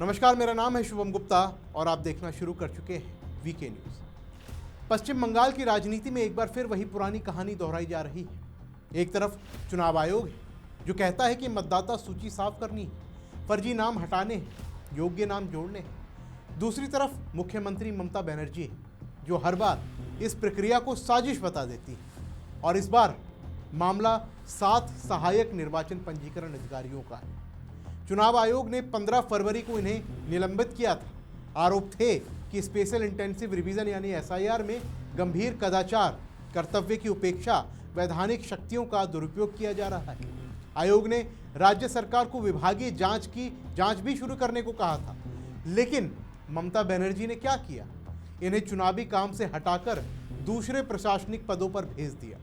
नमस्कार, मेरा नाम है शुभम गुप्ता और आप देखना शुरू कर चुके हैं वीके न्यूज़। पश्चिम बंगाल की राजनीति में एक बार फिर वही पुरानी कहानी दोहराई जा रही है। एक तरफ चुनाव आयोग है जो कहता है कि मतदाता सूची साफ करनी है, फर्जी नाम हटाने हैं, योग्य नाम जोड़ने हैं। दूसरी तरफ मुख्यमंत्री ममता बनर्जी है जो हर बार इस प्रक्रिया को साजिश बता देती है और इस बार मामला 7 सहायक निर्वाचन पंजीकरण अधिकारियों का है। चुनाव आयोग ने 15 फरवरी को इन्हें निलंबित किया था। आरोप थे कि स्पेशल इंटेंसिव रिवीजन यानी एसआईआर में गंभीर कदाचार, कर्तव्य की उपेक्षा, वैधानिक शक्तियों का दुरुपयोग किया जा रहा है। आयोग ने राज्य सरकार को विभागीय जांच भी शुरू करने को कहा था, लेकिन ममता बनर्जी ने क्या किया? इन्हें चुनावी काम से हटाकर दूसरे प्रशासनिक पदों पर भेज दिया।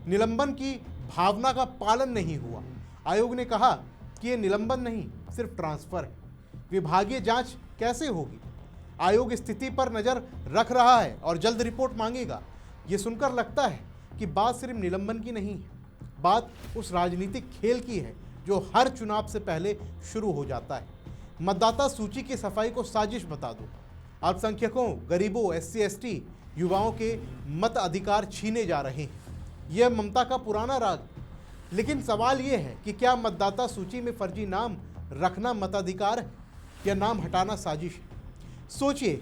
निलंबन की भावना का पालन नहीं हुआ। आयोग ने कहा कि यह निलंबन नहीं, सिर्फ ट्रांसफर है। विभागीय जांच कैसे होगी? आयोग स्थिति पर नजर रख रहा है और जल्द रिपोर्ट मांगेगा। ये सुनकर लगता है कि बात सिर्फ निलंबन की नहीं है, बात उस राजनीतिक खेल की है जो हर चुनाव से पहले शुरू हो जाता है। मतदाता सूची की सफाई को साजिश बता दो। अल्पसंख्यकों, गरीबों, SC/ST, युवाओं के मत अधिकार छीने जा रहे हैं। यह ममता का पुराना राग। लेकिन सवाल यह है कि क्या मतदाता सूची में फर्जी नाम रखना मताधिकार है या नाम हटाना साजिश है? सोचिए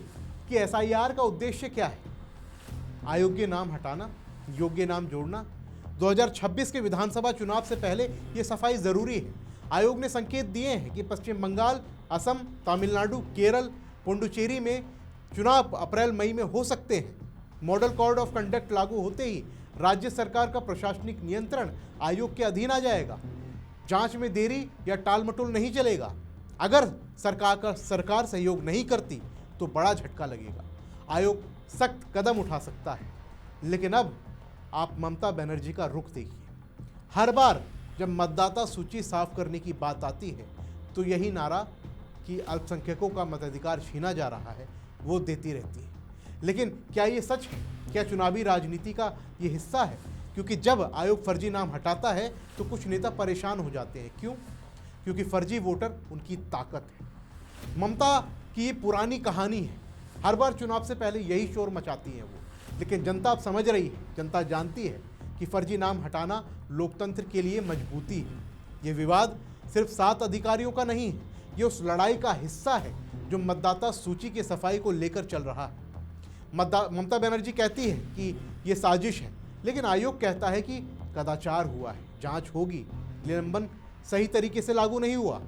कि SIR का उद्देश्य क्या है? अयोग्य नाम हटाना, योग्य नाम जोड़ना। 2026 के विधानसभा चुनाव से पहले यह सफाई जरूरी है। आयोग ने संकेत दिए हैं कि पश्चिम बंगाल, असम, तमिलनाडु, केरल, पुडुचेरी में चुनाव अप्रैल-मई में हो सकते हैं। मॉडल कोड ऑफ कंडक्ट लागू होते ही राज्य सरकार का प्रशासनिक नियंत्रण आयोग के अधीन आ जाएगा। जांच में देरी या टालमटोल नहीं चलेगा। अगर सरकार सहयोग नहीं करती तो बड़ा झटका लगेगा। आयोग सख्त कदम उठा सकता है। लेकिन अब आप ममता बनर्जी का रुख देखिए। हर बार जब मतदाता सूची साफ करने की बात आती है तो यही नारा कि अल्पसंख्यकों का मताधिकार छीना जा रहा है वो देती रहती है। लेकिन क्या ये सच है? क्या चुनावी राजनीति का ये हिस्सा है? क्योंकि जब आयोग फर्जी नाम हटाता है तो कुछ नेता परेशान हो जाते हैं। क्यों? क्योंकि फर्जी वोटर उनकी ताकत है। ममता की ये पुरानी कहानी है। हर बार चुनाव से पहले यही शोर मचाती है वो। लेकिन जनता अब समझ रही है, जनता जानती है कि फर्जी नाम हटाना लोकतंत्र के लिए मजबूती है। ये विवाद सिर्फ 7 अधिकारियों का नहीं है, ये उस लड़ाई का हिस्सा है जो मतदाता सूची की सफाई को लेकर चल रहा है। ममता बनर्जी कहती है कि ये साजिश है, लेकिन आयोग कहता है कि कदाचार हुआ है, जांच होगी, निलंबन सही तरीके से लागू नहीं हुआ।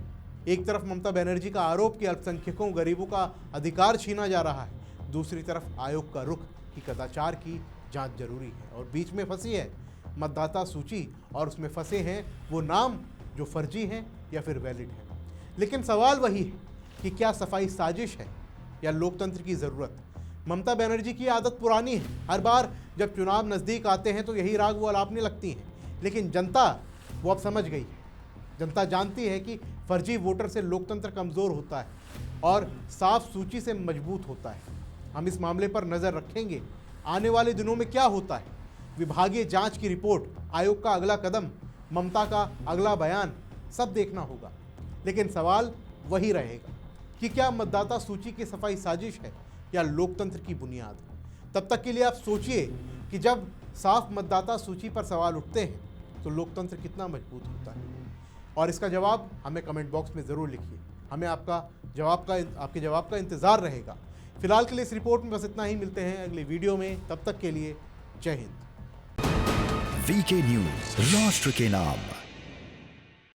एक तरफ ममता बनर्जी का आरोप कि अल्पसंख्यकों, गरीबों का अधिकार छीना जा रहा है, दूसरी तरफ आयोग का रुख कि कदाचार की जांच जरूरी है। और बीच में फंसी है मतदाता सूची और उसमें फंसे हैं वो नाम जो फर्जी हैं या फिर वैलिड हैं। लेकिन सवाल वही है कि क्या सफाई साजिश है या लोकतंत्र की ज़रूरत? ममता बनर्जी की आदत पुरानी है। हर बार जब चुनाव नज़दीक आते हैं तो यही राग वो अलापने लगती हैं। लेकिन जनता वो अब समझ गई है। जनता जानती है कि फर्जी वोटर से लोकतंत्र कमज़ोर होता है और साफ सूची से मजबूत होता है। हम इस मामले पर नज़र रखेंगे। आने वाले दिनों में क्या होता है? विभागीय जांच की रिपोर्ट, आयोग का अगला कदम, ममता का अगला बयान, सब देखना होगा। लेकिन सवाल वही रहेगा कि क्या मतदाता सूची की सफाई साजिश है या लोकतंत्र की बुनियाद? तब तक के लिए आप सोचिए कि जब साफ मतदाता सूची पर सवाल उठते हैं तो लोकतंत्र कितना मजबूत होता है। और इसका जवाब हमें कमेंट बॉक्स में ज़रूर लिखिए। हमें आपके जवाब का इंतज़ार रहेगा। फिलहाल के लिए इस रिपोर्ट में बस इतना ही। मिलते हैं अगली वीडियो में, तब तक के लिए जय हिंद। वीके न्यूज़, राष्ट्र के नाम।